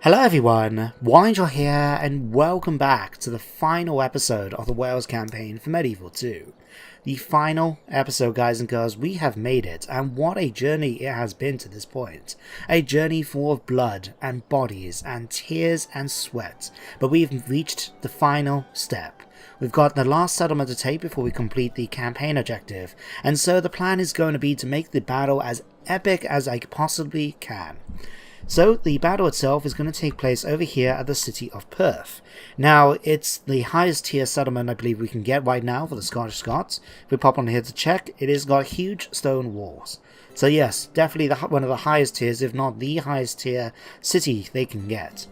Hello everyone, Wangel here, and welcome back to the final episode of the Wales campaign for Medieval 2. The final episode, guys and girls. We have made it, and what a journey it has been to this point. A journey full of blood and bodies and tears and sweat, but we've reached the final step. We've got the last settlement to take before we complete the campaign objective, and so the plan is going to be to make the battle as epic as I possibly can. So the battle itself is going to take place over here at the city of Perth. Now, it's the highest tier settlement I believe we can get right now for the Scottish Scots. If we pop on here to check, it has got huge stone walls. So yes, definitely one of the highest tiers, if not the highest tier city they can get.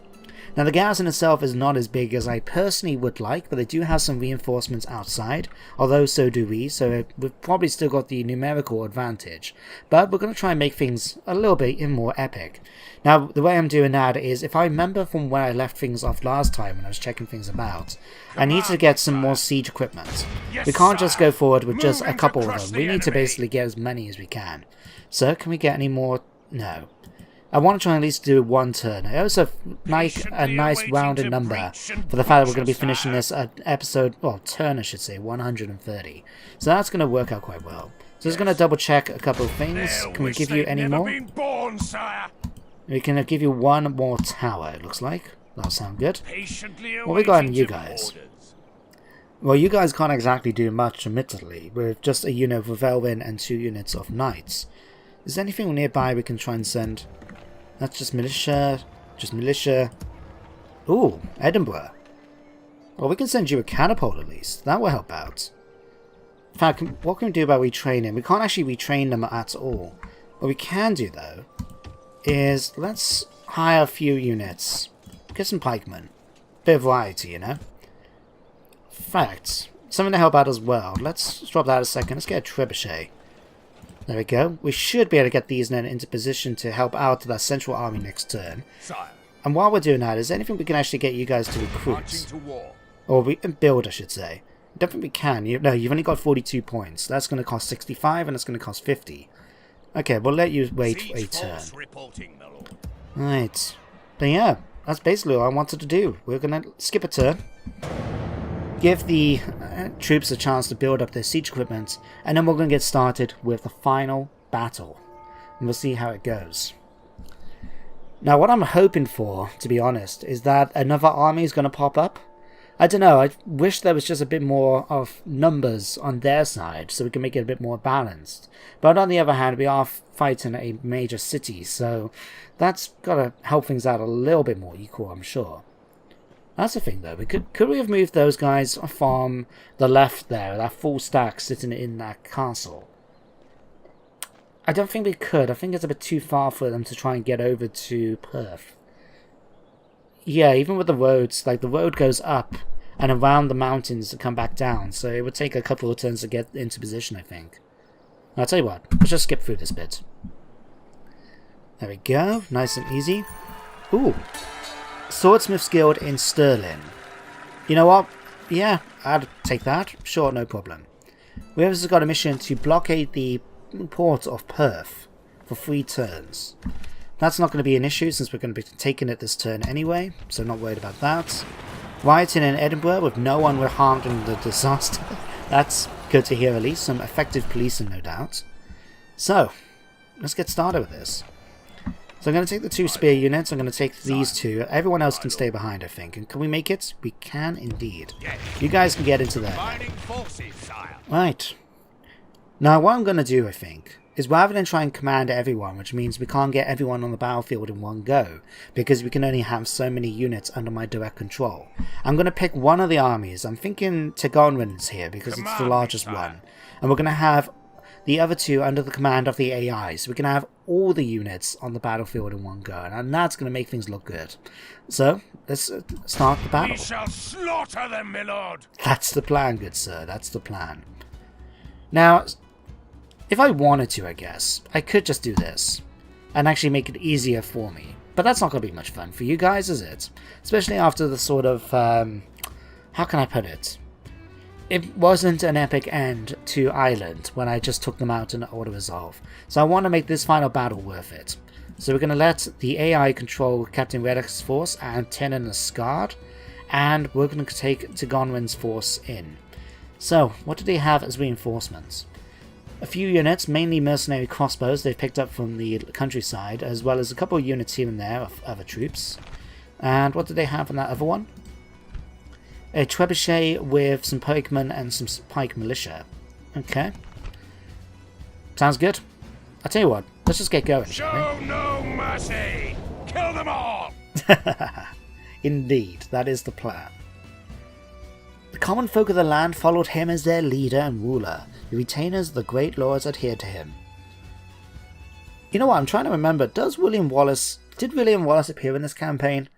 Now the garrison itself is not as big as I personally would like, but they do have some reinforcements outside, although so do we, so we've probably still got the numerical advantage. But we're going to try and make things a little bit more epic. Now the way I'm doing that is, if I remember from where I left things off last time when I was checking things about, I need to get some more siege equipment. We can't just go forward with just a couple of them, we need to basically get as many as we can. So can we get any more? No. I want to try and at least do one turn. I also like a nice rounded number for the fact that we're going to be finishing this episode, well, turn I should say, 130. So that's going to work out quite well. So just going to double check a couple of things. Can we give you any more? We can give you one more tower, it looks like. That'll sound good. What we got on you guys? Well, you guys can't exactly do much, admittedly, with just a unit of Velvin and 2 units of Knights. Is there anything nearby we can try and send? That's just militia. Just militia. Ooh, Edinburgh. Well, we can send you a catapult at least. That will help out. In fact, what can we do about retraining? We can't actually retrain them at all. What we can do, though, is let's hire a few units. Get some pikemen. Bit of variety, you know? In fact, something to help out as well. Let's drop that a second. Let's get a trebuchet. There we go. We should be able to get these then into position to help out that central army next turn. And while we're doing that, is there anything we can actually get you guys to recruit? Or build, I should say. I don't think we can. No, you've only got 42 points. That's going to cost 65 and it's going to cost 50. Okay, we'll let you wait a turn. Right. But yeah, that's basically all I wanted to do. We're going to skip a turn. Give the troops a chance to build up their siege equipment, and then we're going to get started with the final battle. And we'll see how it goes. Now what I'm hoping for, to be honest, is that another army is going to pop up. I don't know, I wish there was just a bit more of numbers on their side, so we can make it a bit more balanced. But on the other hand, we are fighting a major city, so that's got to help things out a little bit more equal, I'm sure. That's the thing, though. Could we have moved those guys from the left there, that full stack sitting in that castle? I don't think we could. I think it's a bit too far for them to try and get over to Perth. Yeah, even with the roads, like the road goes up and around the mountains to come back down, so it would take a couple of turns to get into position, I think. I'll tell you what, let's just skip through this bit. There we go, nice and easy. Ooh. Swordsmith's Guild in Stirling. You know what? Yeah, I'd take that. Sure, no problem. We have also got a mission to blockade the port of Perth for 3 turns. That's not going to be an issue since we're going to be taking it this turn anyway, so not worried about that. Rioting in Edinburgh with no one were harmed in the disaster. That's good to hear at least. Some effective policing, no doubt. So, let's get started with this. So I'm going to take the 2 spear units, I'm going to take these 2, everyone else can stay behind I think, and can we make it? We can indeed. You guys can get into there. Right. Now what I'm going to do I think, is rather than try and command everyone, which means we can't get everyone on the battlefield in one go, because we can only have so many units under my direct control. I'm going to pick one of the armies, I'm thinking Tagonrin's here because it's the largest one, and we're going to have the other 2 under the command of the AI, so we can have all the units on the battlefield in one go, and that's going to make things look good. So, let's start the battle. We shall slaughter them, my lord! That's the plan, good sir, that's the plan. Now, if I wanted to, I guess, I could just do this, and actually make it easier for me. But that's not going to be much fun for you guys, is it? Especially after the sort of, how can I put it? It wasn't an epic end to Ireland when I just took them out in auto-resolve, so I want to make this final battle worth it. So we're going to let the AI control Captain Reddick's force and Tenon Asgard, and we're going to take Gonwin's force in. So, what do they have as reinforcements? A few units, mainly mercenary crossbows they've picked up from the countryside, as well as a couple of units here and there of other troops. And what do they have on that other one? A trebuchet with some pikemen and some pike militia. Okay. Sounds good. I'll tell you what, let's just get going, shall we? Show no mercy! Kill them all! Indeed, that is the plan. The common folk of the land followed him as their leader and ruler. The retainers of the great lords adhered to him. You know what, I'm trying to remember, did William Wallace appear in this campaign?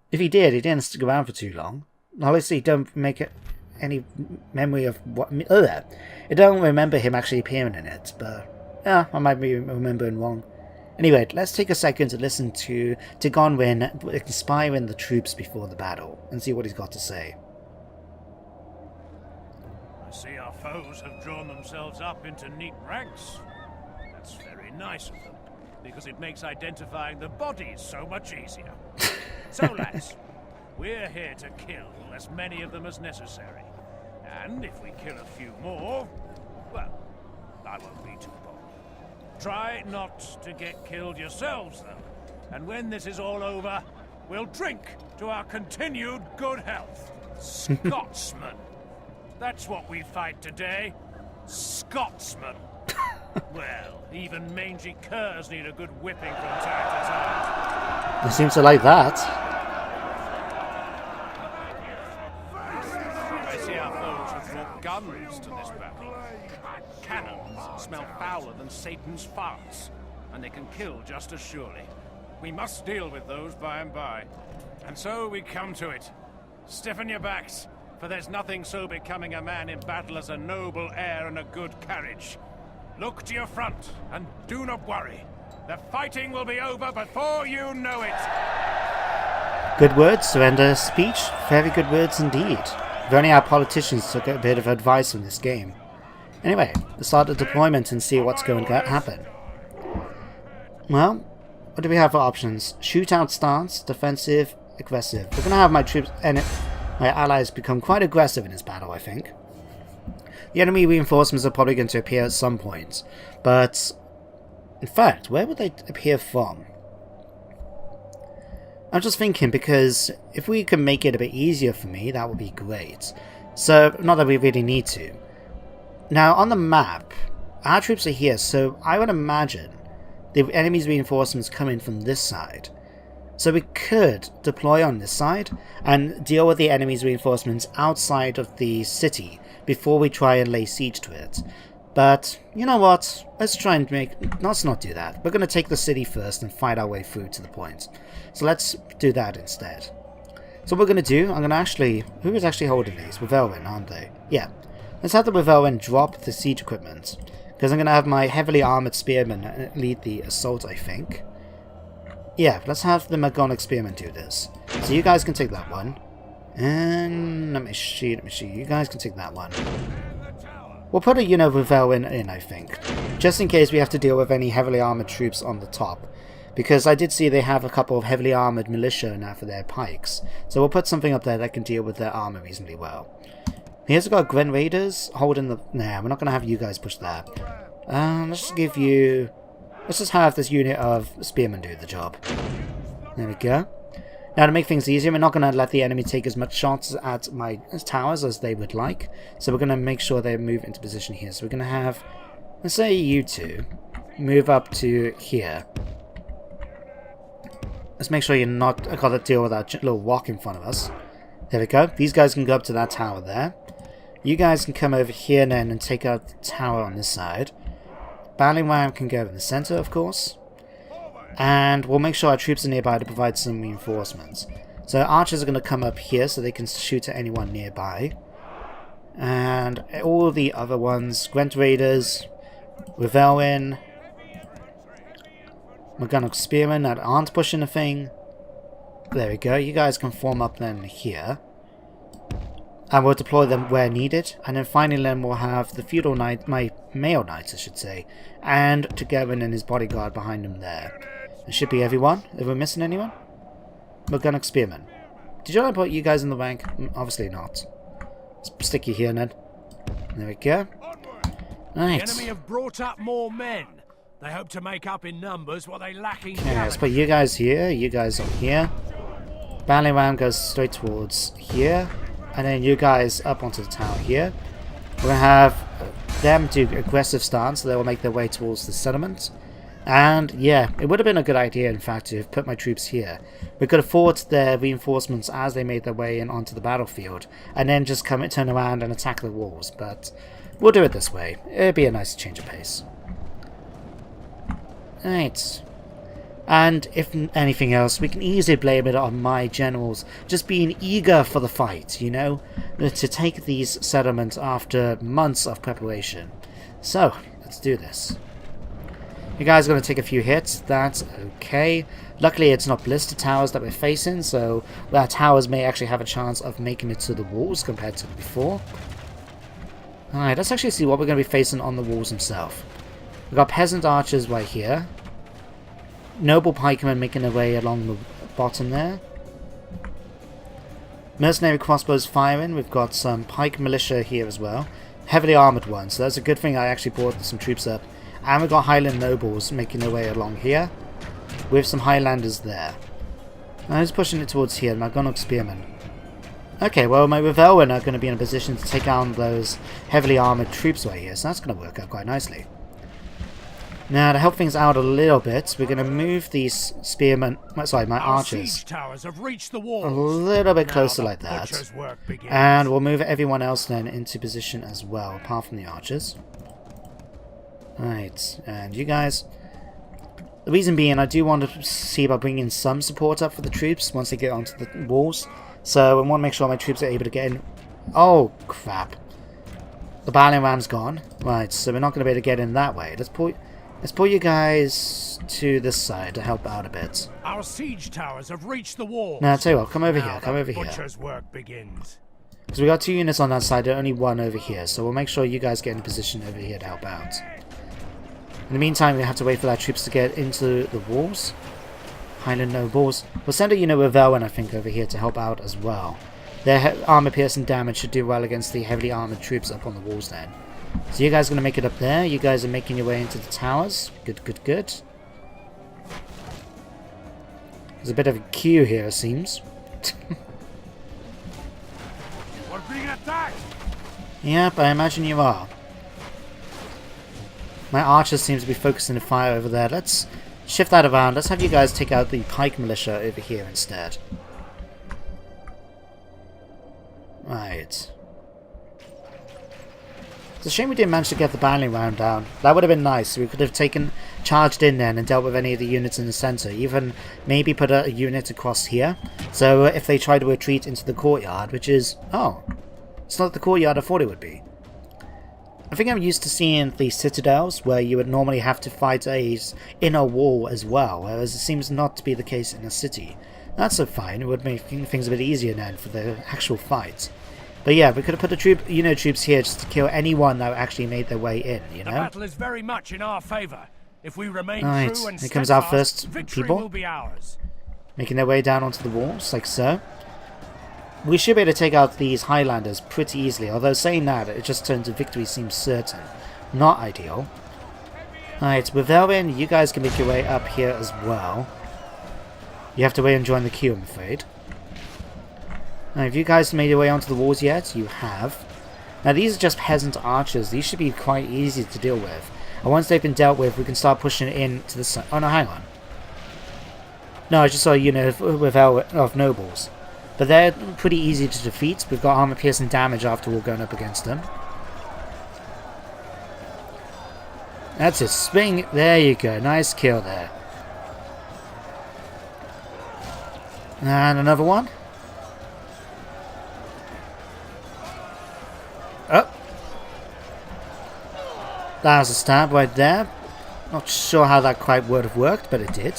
If he did, he didn't stick around for too long. Obviously, don't make it any memory of what... I don't remember him actually appearing in it, but... yeah, I might be remembering wrong. Anyway, let's take a second to listen to Gonwin inspiring the troops before the battle, and see what he's got to say. I see our foes have drawn themselves up into neat ranks. That's very nice of them, because it makes identifying the bodies so much easier. So lads, we're here to kill as many of them as necessary. And if we kill a few more, well, I won't be too bold. Try not to get killed yourselves, though. And when this is all over, we'll drink to our continued good health. Scotsmen. That's what we fight today. Scotsmen. Well, even mangy curs need a good whipping from time to time. They seem to like that. I see our foes have brought guns to this battle. Cannons smell fouler than Satan's farts, and they can kill just as surely. We must deal with those by and by. And so we come to it. Stiffen your backs, for there's nothing so becoming a man in battle as a noble air and a good carriage. Look to your front, and do not worry. The fighting will be over before you know it. Good words, surrender speech. Very good words indeed. If only our politicians took a bit of advice from this game. Anyway, let's start the deployment and see what's going to happen. Well, what do we have for options? Shootout stance, defensive, aggressive. We're going to have my troops and my allies become quite aggressive in this battle, I think. The enemy reinforcements are probably going to appear at some point, but in fact, where would they appear from? I'm just thinking, because if we can make it a bit easier for me, that would be great. So, not that we really need to. Now, on the map, our troops are here, so I would imagine the enemy's reinforcements come in from this side. So we could deploy on this side and deal with the enemy's reinforcements outside of the city before we try and lay siege to it. But, you know what, let's not do that. We're going to take the city first and fight our way through to the point. So let's do that instead. So what we're going to do, I'm going to actually... who is actually holding these? Revelwin, aren't they? Yeah. Let's have the Revelwin drop the siege equipment, because I'm going to have my heavily armoured spearmen lead the assault, I think. Yeah, let's have the Magonic spearmen do this. So you guys can take that one. And let me see, you guys can take that one. We'll put a unit of Revelwin in, I think, just in case we have to deal with any heavily armoured troops on the top. Because I did see they have a couple of heavily armoured militia now for their pikes. So we'll put something up there that can deal with their armour reasonably well. Here's got Gren Raiders holding the... nah, we're not going to have you guys push that. Let's just have this unit of spearmen do the job. There we go. Now, to make things easier, we're not going to let the enemy take as much shots at my towers as they would like. So we're going to make sure they move into position here. So we're going to have, let's say you two, move up to here. Let's make sure you're not got to deal with that little walk in front of us. There we go. These guys can go up to that tower there. You guys can come over here then and take out the tower on this side. Battling ram can go in the center, of course. And we'll make sure our troops are nearby to provide some reinforcements. So archers are going to come up here so they can shoot at anyone nearby. And all the other ones, Gwent Raiders, Revelwin, Magonic Spearmen that aren't pushing a thing. There we go, you guys can form up then here. and we'll deploy them where needed, and then finally then we'll have the feudal knight, my male knights I should say, and Togerin and his bodyguard behind him there. It should be everyone. Are we missing anyone? Mechanic Spearman. Did you put you guys in the bank? Obviously not. Let's stick you here then. There we go. Right. The enemy have brought up more men. They hope to make up in numbers what they lack in Okay, let's put you guys here, you guys on here. Battling ram goes straight towards here, and then you guys up onto the tower here. We're going to have them do aggressive stance, so they will make their way towards the settlement. And yeah, it would have been a good idea in fact to have put my troops here. We could afford their reinforcements as they made their way in onto the battlefield, and then just turn around and attack the walls, but we'll do it this way. It'd be a nice change of pace. Right. And if anything else, we can easily blame it on my generals just being eager for the fight, you know, to take these settlements after months of preparation. So, let's do this. You guys are going to take a few hits, that's okay. Luckily it's not blister towers that we're facing, so our towers may actually have a chance of making it to the walls compared to before. Alright, let's actually see what we're going to be facing on the walls themselves. We've got peasant archers right here. Noble pikemen making their way along the bottom there. Mercenary crossbows firing. We've got some pike militia here as well. Heavily armoured ones, so that's a good thing I actually brought some troops up. And we've got Highland nobles making their way along here, with some Highlanders there. I was pushing it towards here, my Gunnock Spearmen. Okay, well my Revelwyn are going to be in a position to take down those heavily armoured troops right here, so that's going to work out quite nicely. Now, to help things out a little bit, we're going to move these spearmen, sorry, my archers, towers have reached the walls. a little bit closer like that. And we'll move everyone else then into position as well, apart from the archers. Right, and you guys, the reason being I do want to see about bringing some support up for the troops once they get onto the walls. So I want to make sure my troops are able to get in. Oh, crap. The battling ram's gone. Right, so we're not going to be able to get in that way. Let's pull you guys to this side to help out a bit. Our siege towers have reached the walls. Now, I'll tell you what, come over here, come over here. Butcher's work begins. Because we got 2 units on that side and only 1 over here, so we'll make sure you guys get in a position over here to help out. In the meantime, we have to wait for our troops to get into the walls. Highland nobles. We'll send a unit with Velwyn, I think, over here to help out as well. Their armor-piercing damage should do well against the heavily armored troops up on the walls then. So you guys are going to make it up there. You guys are making your way into the towers. Good, good, good. There's a bit of a queue here, it seems. We're being attacked! Yep, I imagine you are. My archers seem to be focusing the fire over there. Let's shift that around. Let's have you guys take out the pike militia over here instead. Right. It's a shame we didn't manage to get the battling ram down. That would have been nice. We could have charged in then and dealt with any of the units in the centre. Even maybe put a unit across here. So if they try to retreat into the courtyard, which is... oh, it's not the courtyard I thought it would be. I think I'm used to seeing the citadels where you would normally have to fight a inner wall as well, whereas it seems not to be the case in a city. That's so fine. It would make things a bit easier then for the actual fight. But yeah, we could have put the troops here just to kill anyone that actually made their way in, you know? The battle is very much in our favour. If we remain right, true and here comes our first victory people. Will be ours. Making their way down onto the walls, like so. We should be able to take out these Highlanders pretty easily, although saying that, it just turns to victory seems certain. Not ideal. Alright, with Velwyn, you guys can make your way up here as well. You have to wait and join the queue, I'm afraid. Now, have you guys made your way onto the walls yet? You have. Now, these are just peasant archers. These should be quite easy to deal with. And once they've been dealt with, we can start pushing it in to the side. Oh, no, hang on. No, I just saw a unit of nobles. But they're pretty easy to defeat. We've got armor-piercing damage after all going up against them. That's it. Swing. There you go. Nice kill there. And another one. Oh. That was a stab right there. Not sure how that quite would have worked, but it did.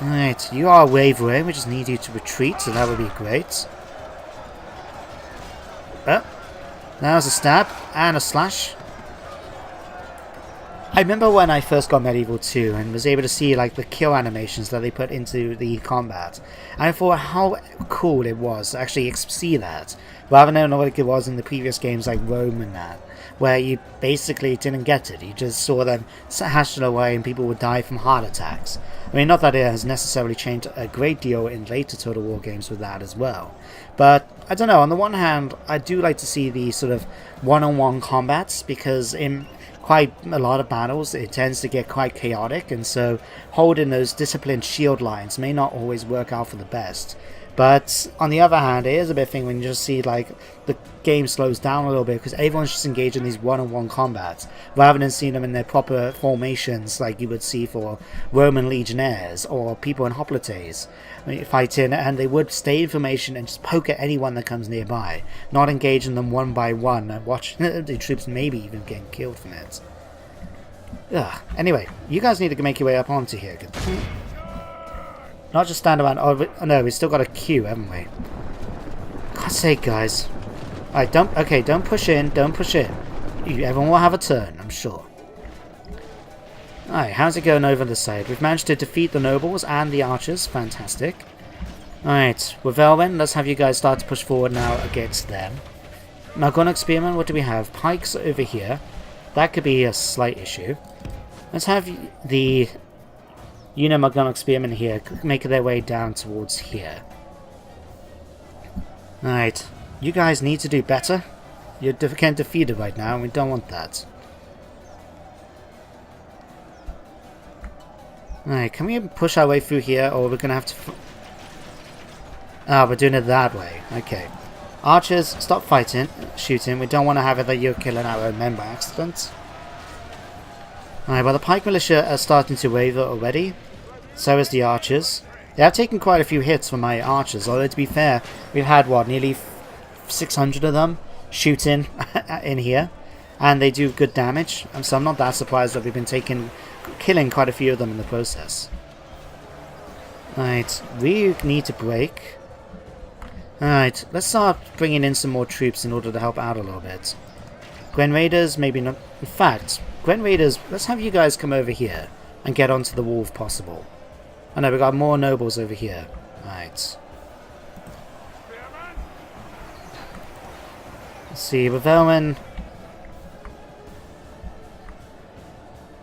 Right, you are wavering. We just need you to retreat, so that would be great. Oh, that was a stab and a slash. I remember when I first got Medieval 2 and was able to see like the kill animations that they put into the combat, and I thought how cool it was to actually see that, rather than like it was in the previous games like Rome and that, where you basically didn't get it. You just saw them hashing away and people would die from heart attacks. I mean, not that it has necessarily changed a great deal in later Total War games with that as well, but I don't know, on the one hand I do like to see the sort of one-on-one combats, because in quite a lot of battles it tends to get quite chaotic, and so holding those disciplined shield lines may not always work out for the best. But on the other hand, it is a bit thing when you just see like the game slows down a little bit because everyone's just engaged in these one-on-one combats rather than seeing them in their proper formations like you would see for Roman legionnaires or people in hoplites fighting, and they would stay in formation and just poke at anyone that comes nearby, not engaging them one by one and watch the troops maybe even getting killed from it. Ugh. Anyway, you guys need to make your way up onto here. Not just stand around. Oh no, we've still got a queue, haven't we? God's sake, guys. Alright, don't push in, don't push in. Everyone will have a turn, I'm sure. Alright, how's it going over the side? We've managed to defeat the nobles and the archers, fantastic. Alright, with Elwyn, let's have you guys start to push forward now against them. Malgonic Spearmen, what do we have? Pikes over here. That could be a slight issue. Let's have the Malgonic Spearmen here make their way down towards here. Alright, you guys need to do better. You're getting defeated right now and we don't want that. Alright, can we push our way through here, or we're gonna have to... Ah, we're doing it that way. Okay. Archers, stop fighting, shooting. We don't want to have it that you're killing our own men by accident. Alright, well the pike militia are starting to waver already. So is the archers. They have taken quite a few hits from my archers, although to be fair, we've had, what, nearly 600 of them shooting in here. And they do good damage, and so I'm not that surprised that we've been killing quite a few of them in the process. Alright, we need to break. Alright, let's start bringing in some more troops in order to help out a little bit. Gwen Raiders, maybe not. In fact, Gwen Raiders, let's have you guys come over here and get onto the wall if possible. I know, we got more nobles over here. Alright. Let's see, with Elwyn.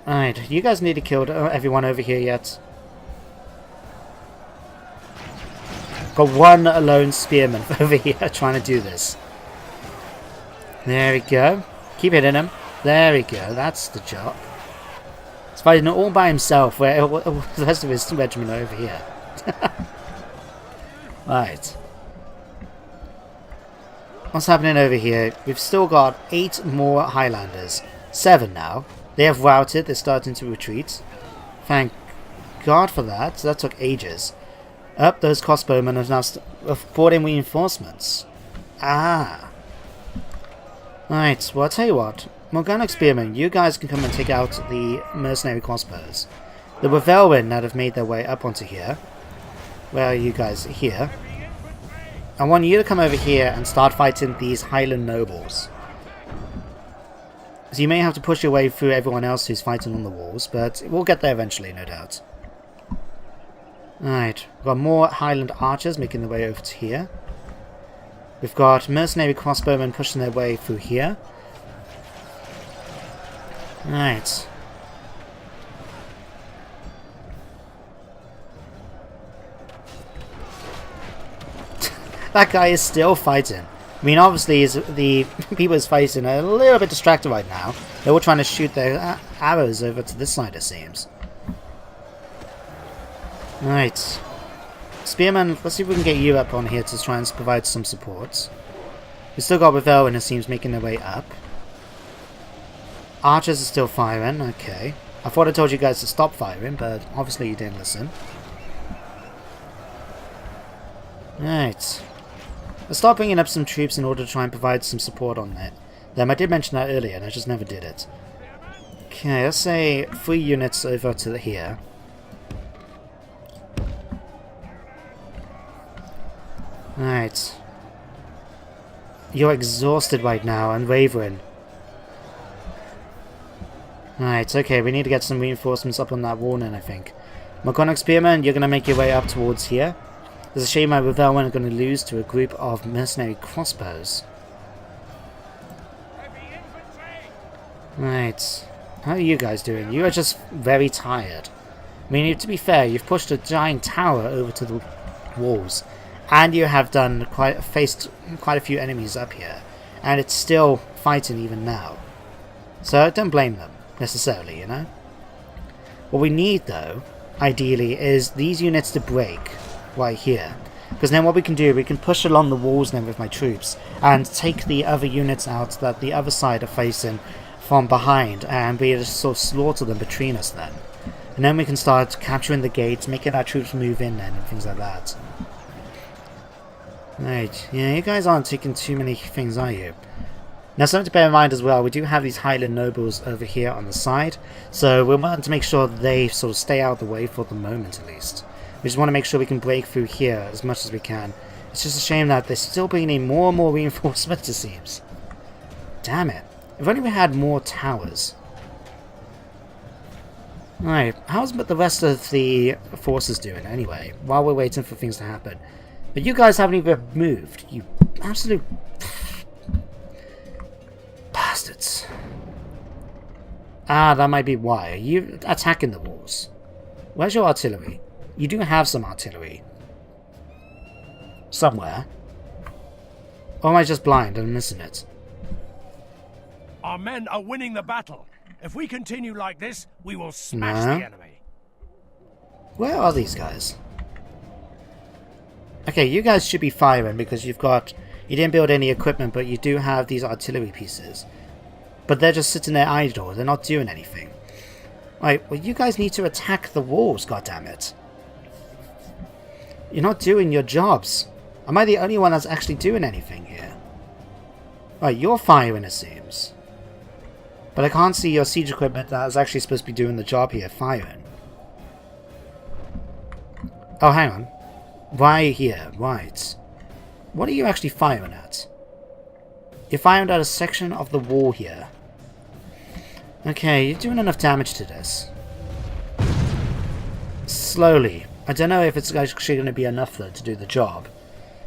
Alright, you guys need to kill everyone over here yet. Got one lone spearman over here trying to do this. There we go. Keep hitting him. There we go. That's the job. He's fighting all by himself, where the rest of his regiment are over here. Right. What's happening over here? We've still got 8 more Highlanders. 7 now. They have routed. They're starting to retreat. Thank God for that. That took ages. Up, those crossbowmen have now brought in reinforcements. Ah. Right, well I'll tell you what. Malgonic Spearmen, you guys can come and take out the mercenary crossbows. The Welwyn that have made their way up onto here. Where are you guys? Here. I want you to come over here and start fighting these Highland nobles. So you may have to push your way through everyone else who's fighting on the walls, but we'll get there eventually, no doubt. Alright, we've got more Highland archers making their way over to here. We've got mercenary crossbowmen pushing their way through here. Alright. That guy is still fighting. I mean, obviously, the people he's fighting are a little bit distracted right now. They're all trying to shoot their arrows over to this side, it seems. Right. Spearman, let's see if we can get you up on here to try and provide some support. We've still got Ravel and it seems making their way up. Archers are still firing, okay. I thought I told you guys to stop firing, but obviously you didn't listen. Right. Let's start bringing up some troops in order to try and provide some support on them. I did mention that earlier and I just never did it. Okay, let's say 3 units over to here. Right. You're exhausted right now and wavering. Right, okay, we need to get some reinforcements up on that wall then, I think. Mechanic Spearman, you're going to make your way up towards here. There's a shame my Revelman are going to lose to a group of mercenary crossbows. Right, how are you guys doing? You are just very tired. I mean, to be fair, you've pushed a giant tower over to the walls. And you have faced quite a few enemies up here. And it's still fighting even now. So don't blame them, necessarily, you know? What we need, though, ideally, is these units to break right here. Because then what we can do, we can push along the walls then with my troops and take the other units out that the other side are facing from behind and be able to sort of slaughter them between us then. And then we can start capturing the gates, making our troops move in then and things like that. Right, yeah, you guys aren't taking too many things, are you? Now, something to bear in mind as well, we do have these Highland nobles over here on the side, so we want to make sure that they sort of stay out of the way for the moment at least. We just want to make sure we can break through here as much as we can. It's just a shame that they're still bringing in more and more reinforcements, it seems. Damn it. If only we had more towers. Right, how's the rest of the forces doing anyway, while we're waiting for things to happen? But you guys haven't even moved, you absolute bastards. Ah, that might be why. Are you attacking the walls? Where's your artillery? You do have some artillery. Somewhere. Or am I just blind and missing it? Our men are winning the battle. If we continue like this, we will smash the enemy. Where are these guys? Okay, you guys should be firing because you didn't build any equipment, but you do have these artillery pieces. But they're just sitting there idle, they're not doing anything. Right, well you guys need to attack the walls, goddammit. You're not doing your jobs. Am I the only one that's actually doing anything here? Right, you're firing it seems. But I can't see your siege equipment that is actually supposed to be doing the job here, firing. Oh, hang on. Why here? Right. What are you actually firing at? You're firing at a section of the wall here. Okay, you're doing enough damage to this. Slowly. I don't know if it's actually going to be enough though to do the job.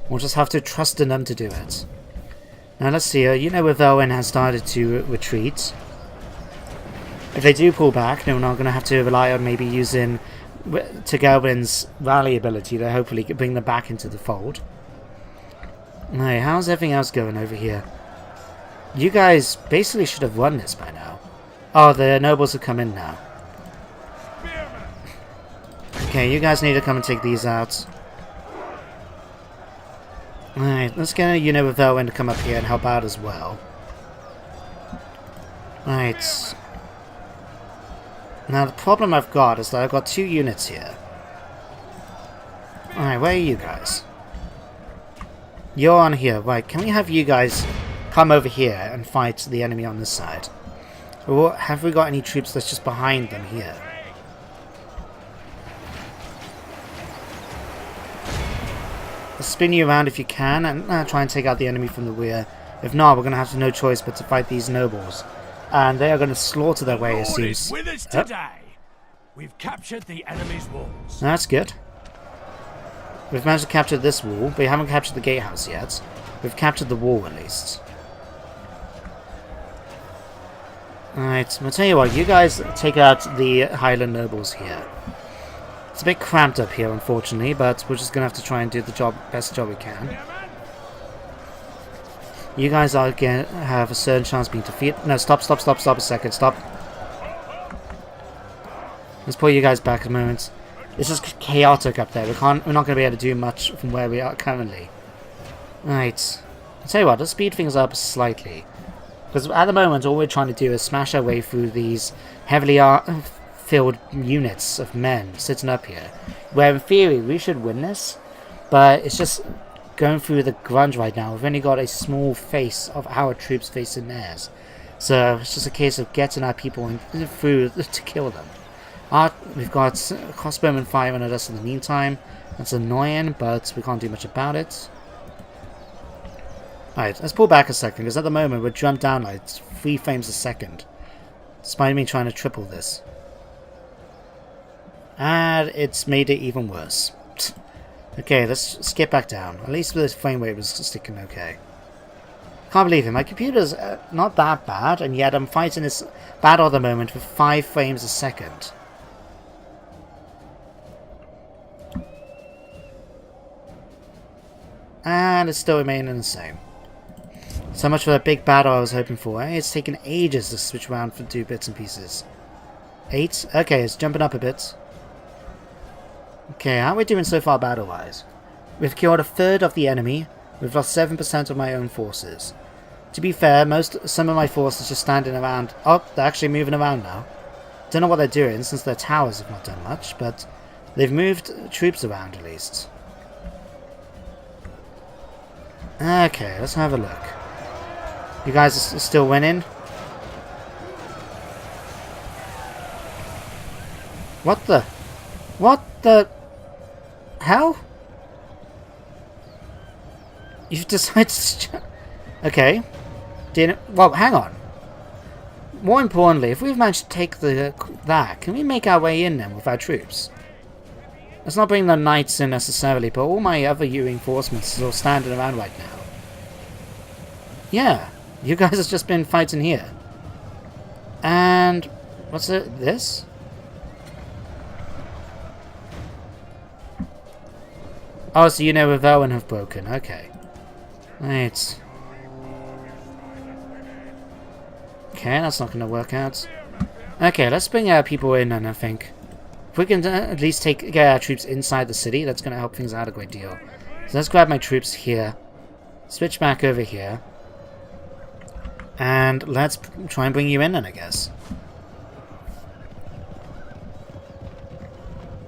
We'll just have to trust in them to do it. Now let's see, you know if Owen has started to retreat. If they do pull back, then we're not going to have to rely on maybe using Tegowin's rally ability to hopefully bring them back into the fold. Hey, how's everything else going over here? You guys basically should have won this by now. Oh, the nobles have come in now. Okay, you guys need to come and take these out. Alright, let's get a unit with Owen to come up here and help out as well. Alright. Now the problem I've got is that I've got two units here. Alright, where are you guys? You're on here, right, can we have you guys come over here and fight the enemy on this side? Or have we got any troops that's just behind them here? I'll spin you around if you can and try and take out the enemy from the rear. If not, we're going to have no choice but to fight these nobles. And they are going to slaughter their way, it seems. With us today. We've captured the enemy's walls. That's good. We've managed to capture this wall, but we haven't captured the gatehouse yet. We've captured the wall at least. Alright, I'll tell you what, you guys take out the Highland nobles here. It's a bit cramped up here, unfortunately, but we're just going to have to try and do the best job we can. You guys are going to have a certain chance of being defeated. No, stop a second, stop. Let's pull you guys back a moment. It's just chaotic up there. We're not going to be able to do much from where we are currently. Right. I'll tell you what, let's speed things up slightly. Because at the moment, all we're trying to do is smash our way through these heavily filled units of men sitting up here. Where in theory, we should win this. But it's just going through the grunge right now. We've only got a small face of our troops facing theirs. So it's just a case of getting our people through to kill them. We've got crossbowmen firing at us in the meantime. That's annoying, but we can't do much about it. Alright, let's pull back a second, because at the moment we're jumped down like 3 frames a second. Despite me trying to triple this. And it's made it even worse. Okay, let's get back down. At least this frame rate was sticking okay. Can't believe it. My computer's not that bad, and yet I'm fighting this battle at the moment with 5 frames a second. And it's still remaining the same. So much for that big battle I was hoping for. It's taken ages to switch around for 2 bits and pieces. 8? Okay, it's jumping up a bit. Okay, how are we doing so far battle-wise? We've killed a third of the enemy. We've lost 7% of my own forces. To be fair, some of my forces just standing around. Oh, they're actually moving around now. Don't know what they're doing since their towers have not done much, but they've moved troops around at least. Okay, let's have a look. You guys are still winning? What the? What the hell? You've decided to... Okay. Well, hang on. More importantly, if we've managed to take that, can we make our way in then with our troops? Let's not bring the knights in necessarily, but all my other reinforcements are all standing around right now. Yeah, you guys have just been fighting here. And... what's it? This? Oh, so you know where Velwyn have broken. Okay. Right. Okay, that's not going to work out. Okay, let's bring our people in then, I think. If we can at least get our troops inside the city, that's going to help things out a great deal. So let's grab my troops here. Switch back over here. And let's try and bring you in then, I guess.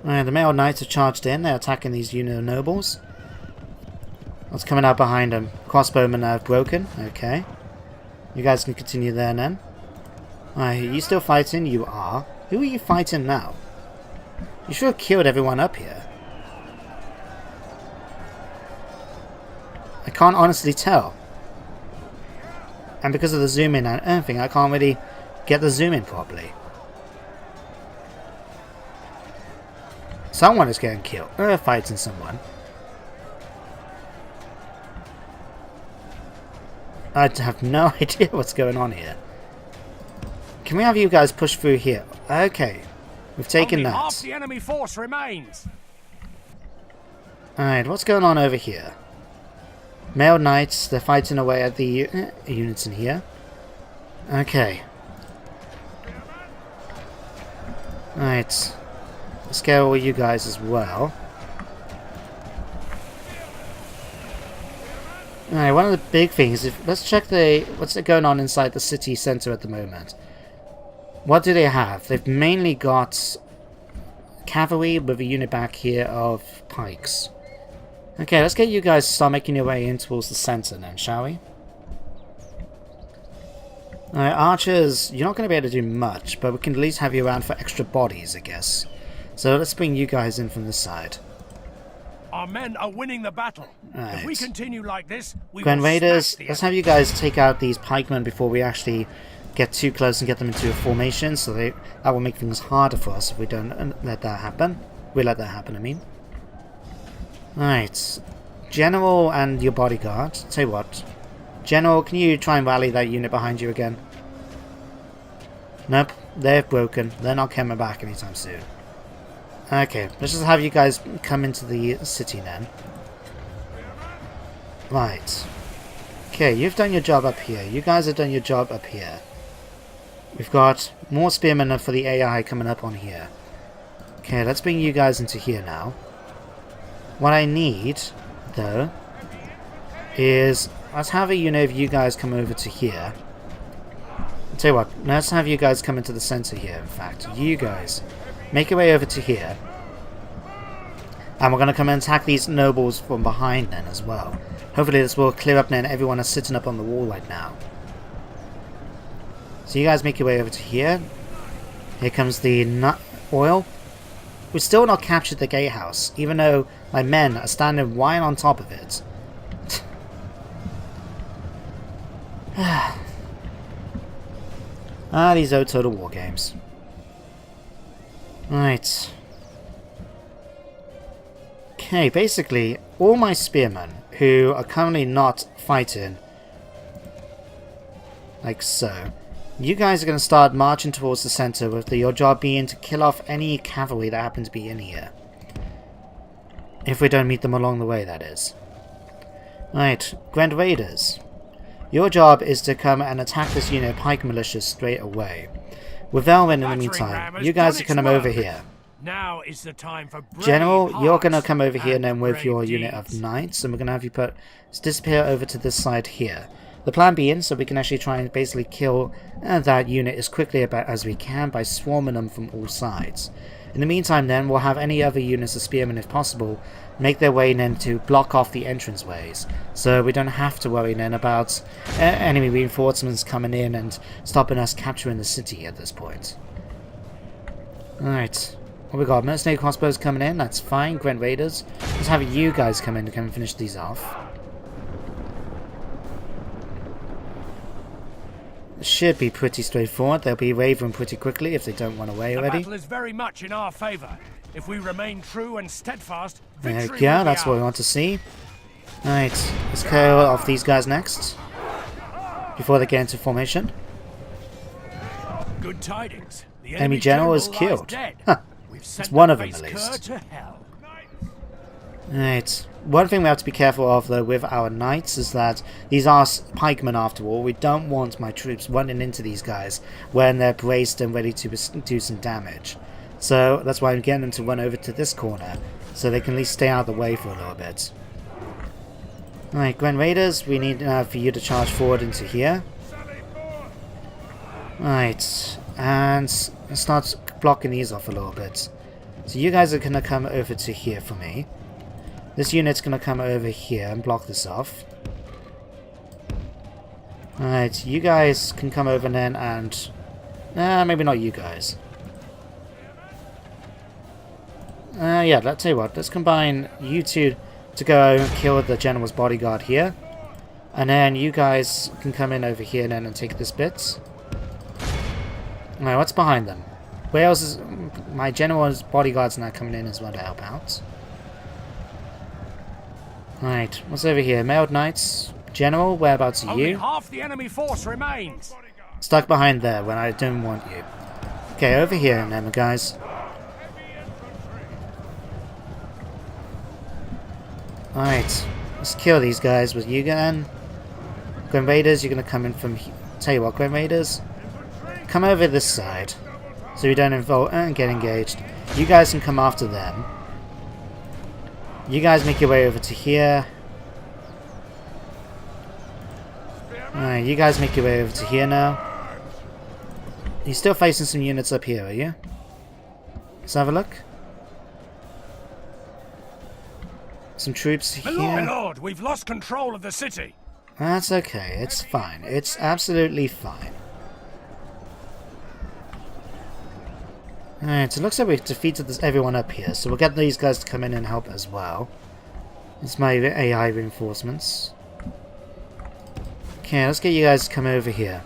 Alright, the male knights have charged in. They're attacking these unit nobles. What's coming out behind them? Crossbowmen have broken. Okay. You guys can continue there then. Alright, are you still fighting? You are. Who are you fighting now? You should have killed everyone up here. I can't honestly tell. And because of the zoom in and everything, I can't really get the zoom in properly. Someone is getting killed. Fighting someone. I have no idea what's going on here. Can we have you guys push through here? Okay. We've taken Only that. half the enemy force remains. Alright, what's going on over here? Male knights, they're fighting away at the units in here. Okay. Alright. Let's scare all you guys as well. Alright, one of the big things, let's check what's going on inside the city centre at the moment. What do they have? They've mainly got cavalry with a unit back here of pikes. Okay, let's get you guys to start making your way in towards the centre then, shall we? Alright, archers, you're not going to be able to do much, but we can at least have you around for extra bodies, I guess. So let's bring you guys in from this side. Our men are winning the battle. Right. If we continue like this, we Grand will Raiders, smash the let's have you guys take out these pikemen before we actually get too close and get them into a formation, so that will make things harder for us if we don't let that happen. We let that happen, I mean. Alright. General and your bodyguard. Tell you what. General, can you try and rally that unit behind you again? Nope. They're broken. They're not coming back anytime soon. Okay, let's just have you guys come into the city then. Right. Okay, you've done your job up here. You guys have done your job up here. We've got more spearmen for the AI coming up on here. Okay, let's bring you guys into here now. What I need, though, is let's have a unit of you guys come over to here. I'll tell you what, let's have you guys come into the center here, in fact. You guys, make your way over to here. And we're going to come and attack these nobles from behind then as well. Hopefully this will clear up then everyone is sitting up on the wall right now. So you guys make your way over to here. Here comes the nut oil. We've still not captured the gatehouse, even though my men are standing right on top of it. These old Total War games. Right. Okay, basically, all my spearmen who are currently not fighting, like so, you guys are going to start marching towards the center with your job being to kill off any cavalry that happen to be in here. If we don't meet them along the way, that is. Right, Grand Raiders. Your job is to come and attack this unit of pike militias straight away. With Velvin in the meantime, you guys are coming over here. Now is the time for General, you're going to come over here and then with your unit of knights, and we're going to have you disappear over to this side here. The plan being, so we can actually try and basically kill that unit as quickly as we can by swarming them from all sides. In the meantime then, we'll have any other units of spearmen, if possible, make their way then to block off the entranceways, so we don't have to worry then about enemy reinforcements coming in and stopping us capturing the city at this point. Alright, what we got? Mercenary crossbows coming in, that's fine. Grand Raiders, let's have you guys come in to come and finish these off. Should be pretty straightforward. They'll be wavering pretty quickly if they don't run away already. The battle is very much in our favor. If we remain true and steadfast, there we go, that's what we want to see. Alright, let's kill off these guys next, before they get into formation. Good tidings. The enemy general is killed. Huh, it's one of them at least. Right. One thing we have to be careful of though with our knights is that these are pikemen after all. We don't want my troops running into these guys when they're braced and ready to do some damage. So that's why I'm getting them to run over to this corner so they can at least stay out of the way for a little bit. Alright, Grand Raiders, we need for you to charge forward into here. Alright, and start blocking these off a little bit. So you guys are going to come over to here for me. This unit's going to come over here and block this off. Alright, you guys can come over then and... maybe not you guys. Yeah, let's tell you what, let's combine you two to go and kill the general's bodyguard here. And then you guys can come in over here then and take this bit. Alright, what's behind them? Where else is... my general's bodyguard's now coming in as well to help out. Right, what's over here? Mailed Knights. General, whereabouts are you? Only half the enemy force remains. Stuck behind there when I don't want you. Okay, over here then, guys. Alright, let's kill these guys with you again. Grand Raiders, you're going to come in from here. Tell you what, Grand Raiders, come over this side so we don't get engaged. You guys can come after them. You guys make your way over to here. Alright, you guys make your way over to here now. You're still facing some units up here, are you? Let's have a look. Some troops here. My lord, we've lost control of the city. That's okay, it's fine. It's absolutely fine. Alright, so it looks like we've defeated everyone up here, so we'll get these guys to come in and help as well. It's my AI reinforcements. Okay, let's get you guys to come over here.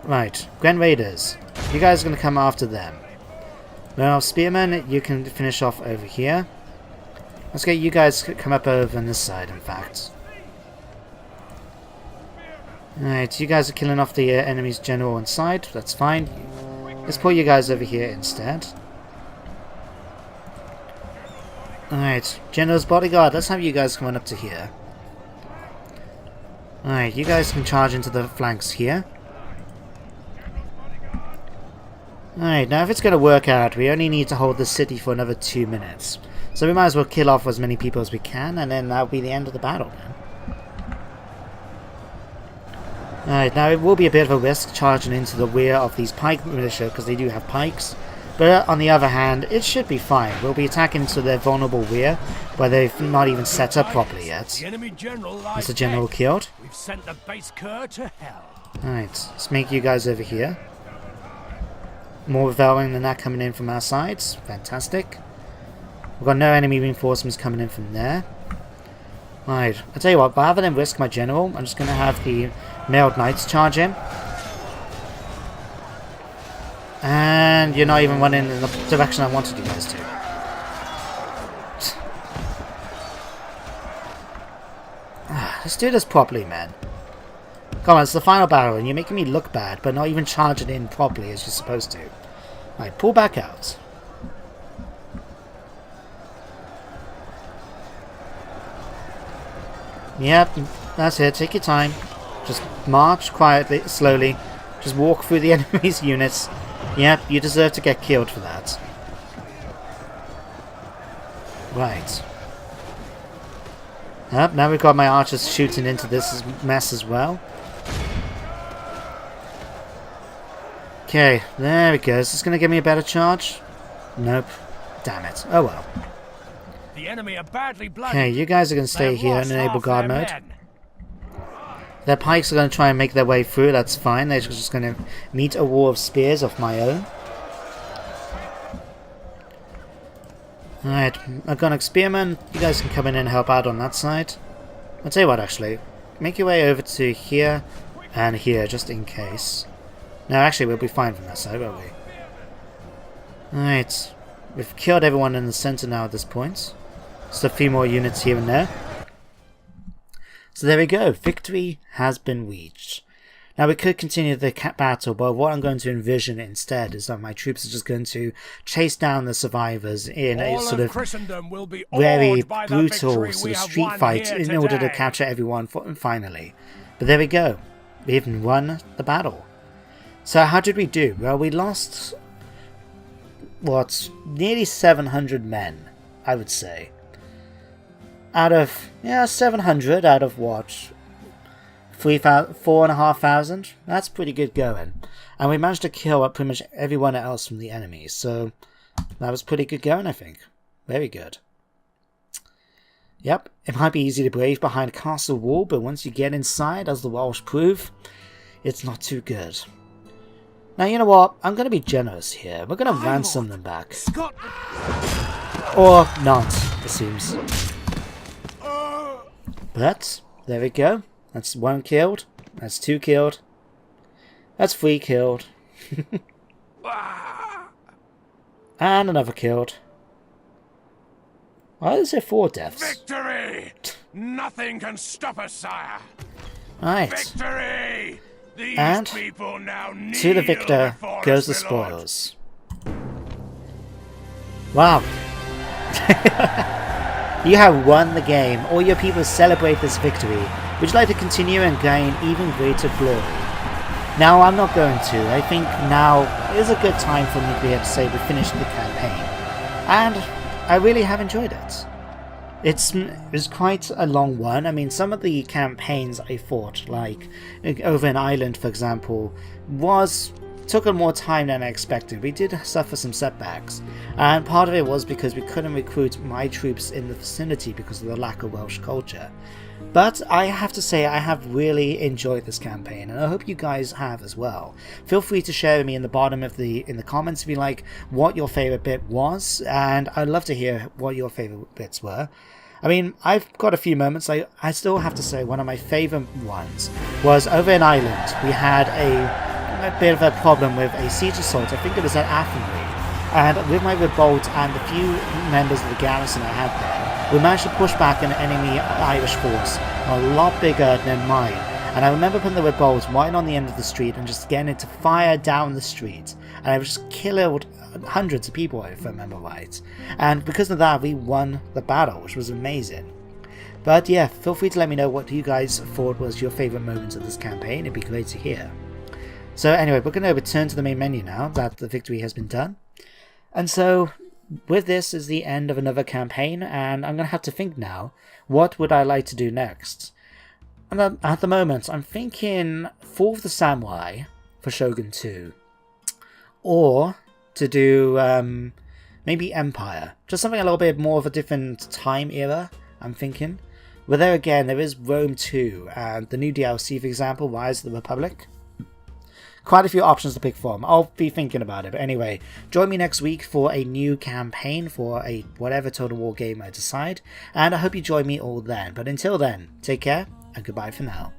Right, Grand Raiders, you guys are going to come after them. Well, Spearmen, you can finish off over here. Let's get you guys to come up over on this side, in fact. Alright, you guys are killing off the enemy's general inside, that's fine. Let's pull you guys over here instead. Alright, General's bodyguard, let's have you guys come on up to here. Alright, you guys can charge into the flanks here. Alright, now if it's going to work out, we only need to hold the city for another 2 minutes. So we might as well kill off as many people as we can, and then that'll be the end of the battle then. Alright, now it will be a bit of a risk charging into the rear of these pike militia because they do have pikes. But on the other hand, it should be fine. We'll be attacking into their vulnerable rear where they've not even set up properly yet. Is the general killed? We've sent the base cur to hell. Alright, let's make you guys over here. More reveling than that coming in from our sides. Fantastic. We've got no enemy reinforcements coming in from there. Right, I'll tell you what, rather than risk my general, I'm just going to have the mailed knights charge in. And you're not even running in the direction I wanted you guys to. Let's do this properly, man. Come on, it's the final battle, and you're making me look bad, but not even charging in properly as you're supposed to. Right, pull back out. Yep, that's it. Take your time. Just march quietly, slowly. Just walk through the enemy's units. Yep, you deserve to get killed for that. Right. Yep, now we've got my archers shooting into this mess as well. Okay, there we go. Is this going to give me a better charge? Nope. Damn it. Oh well. The enemy are badly blooded. Okay, you guys are going to stay here and enable guard mode. Their pikes are going to try and make their way through. That's fine. They're just going to meet a wall of spears of my own. Alright, Agonic Spearman, you guys can come in and help out on that side. I'll tell you what, actually. Make your way over to here and here, just in case. No, actually, we'll be fine from that side, won't we? Alright. We've killed everyone in the center now at this point. Just a few more units here and there. So there we go. Victory has been reached. Now we could continue the battle, but what I'm going to envision instead is that my troops are just going to chase down the survivors in a sort of very brutal sort of street fight in order to capture everyone finally. But there we go. We even won the battle. So how did we do? Well, we lost, what, nearly 700 men, I would say. Out of, 700 out of what? 4,500? That's pretty good going. And we managed to kill up pretty much everyone else from the enemy, so that was pretty good going, I think. Very good. Yep, it might be easy to brave behind a castle wall, but once you get inside, as the Welsh prove, it's not too good. Now, you know what? I'm going to be generous here. We're going to ransom them back. Or not, it seems. But, there we go. That's 1 killed. That's 2 killed. That's 3 killed. And another killed. Why is there 4 deaths? Victory! Nothing can stop us, sire. Right. Victory! These And people now to the victor goes the spoils. Wow. You have won the game. All your people celebrate this victory. Would you like to continue and gain even greater glory? Now, I'm not going to. I think now is a good time for me to be able to say we finished the campaign. And I really have enjoyed it. It was quite a long one. I mean, some of the campaigns I fought, like over in Ireland, for example, took more time than I expected. We did suffer some setbacks, and part of it was because we couldn't recruit my troops in the vicinity because of the lack of Welsh culture. But I have to say I have really enjoyed this campaign, and I hope you guys have as well. Feel free to share with me in the comments if you like what your favorite bit was, and I'd love to hear what your favorite bits were. I mean, I've got a few moments. I still have to say one of my favorite ones was over in Ireland. We had a bit of a problem with a siege assault. I think it was at Athenry, and with my revolt and the few members of the garrison I had there, we managed to push back an enemy Irish force a lot bigger than mine. And I remember putting the revolt right on the end of the street and just getting it to fire down the street, and I just killed hundreds of people, if I remember right. And because of that, we won the battle, which was amazing. But yeah, feel free to let me know what you guys thought was your favourite moments of this campaign. It'd be great to hear. So anyway, we're going to return to the main menu now that the victory has been done. And so, with this is the end of another campaign, and I'm going to have to think now, what would I like to do next? And at the moment, I'm thinking Fall of the Samurai for Shogun 2. Or to do maybe Empire. Just something a little bit more of a different time era, I'm thinking. But there again, there is Rome 2, and the new DLC, for example, Rise of the Republic. quite a few options to pick from. I'll be thinking about it. But anyway, join me next week for a new campaign for a whatever Total War game I decide. And I hope you join me all then. But until then, take care and goodbye for now.